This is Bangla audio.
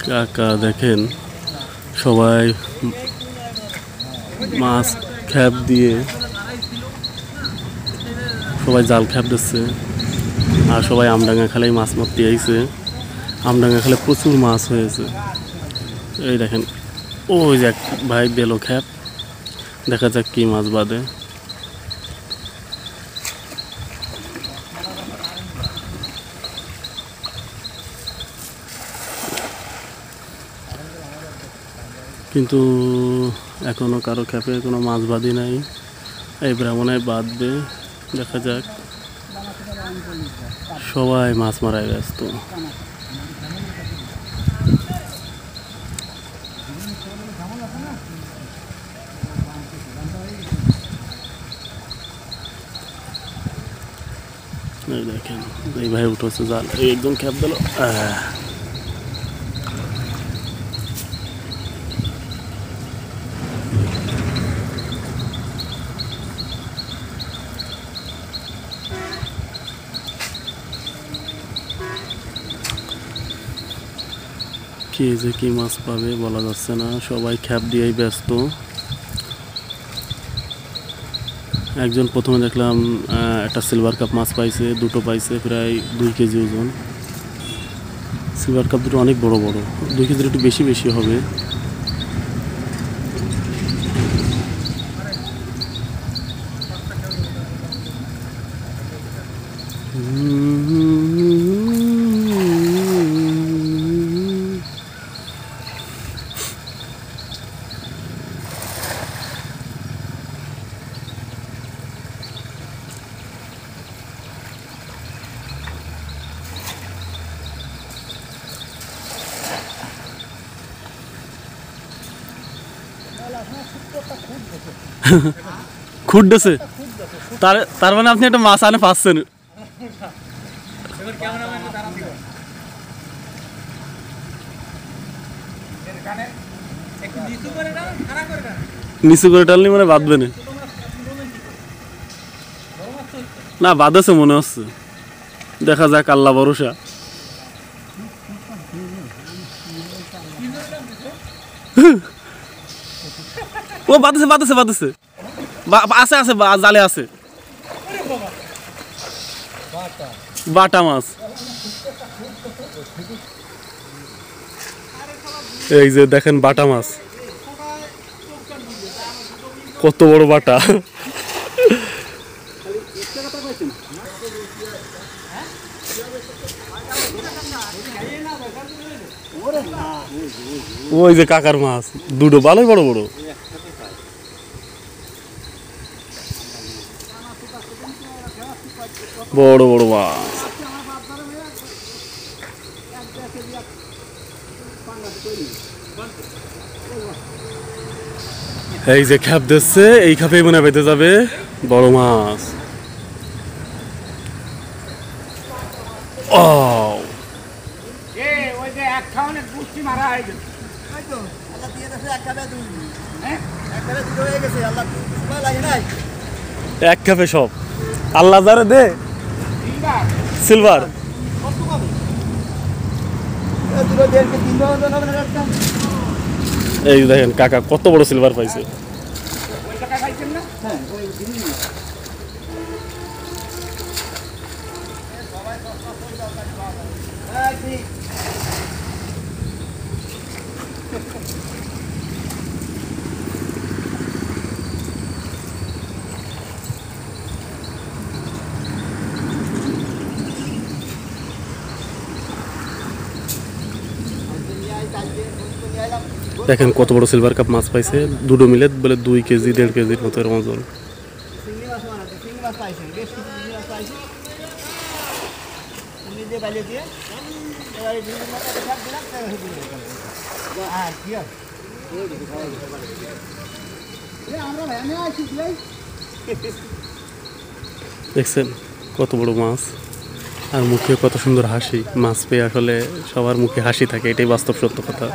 কাকা দেখেন সবাই মাছ খ্যাপ দিয়ে সবাই জাল খ্যাপ দিচ্ছে আর সবাই আমডাঙ্গা খালে মাছ মারতে আইছে। আমডাঙ্গা খালে প্রচুর মাছ হয়েছে। এই দেখেন ওই যে এক ভাই বেলো খ্যাপ, দেখা যাক কি মাছ বাঁধে। কিন্তু এখনো কারো খ্যাপে কোনো মাছ বাঁধি নাই। এই ব্রাহ্মণায় বাঁধবে, দেখা যাক। সবাই মাছ মারায় ব্যস্ত। দেখেন এই ভাই উঠেছে জাল, একদম খ্যাপ দিল। কে যে কি মাছ পাবে বলা যাচ্ছে না, সবাই খ্যাপ দিয়েই ব্যস্ত। একজন প্রথমে দেখলাম একটা সিলভার কাপ মাছ পাইছে, দুটো পাইছে প্রায় 2 কেজি ওজন। সিলভার কাপ দুটো অনেক বড় বড়, 2 কেজির একটু বেশি বেশি হবে। খুঁড়তেছে তার মানে আপনি একটা মাছ আনে পাচ্ছেন। নিচু করে টালনি মানে বাঁধবে না, বাঁধেছে মনে হচ্ছে। দেখা যাক, আল্লাহ ভরসা। ও বাঁধেছে বাঁধেছে বাঁধেছে, আছে আছে জালে আছে বাটা মাছ। এই যে দেখেন বাটা মাছ, কত বড় বাটা। ওই যে কাকার মাছ দুটো, ভালোই বড় বড়। বড় বড় মাছ। এই যে খ্যাপ দিচ্ছে, এই খ্যাপেই মনে পেতে যাবে বড় মাছ। এক খ্যাপে সব আল্লাহ যারে দে। সিলভার এই দেখেন কাকা কত বড় সিলভার পাইছে। দেখেন কত বড় সিলভার কাপ মাছ পাইছে, দুটো মিলে বলে 2 কেজি 1.5 কেজির মতো ওজন। দেখছেন কত বড় মাছ, আর মুখে কত সুন্দর হাসি। মাছ পেয়ে আসলে সবার মুখে হাসি থাকে, এটাই বাস্তব সত্য কথা।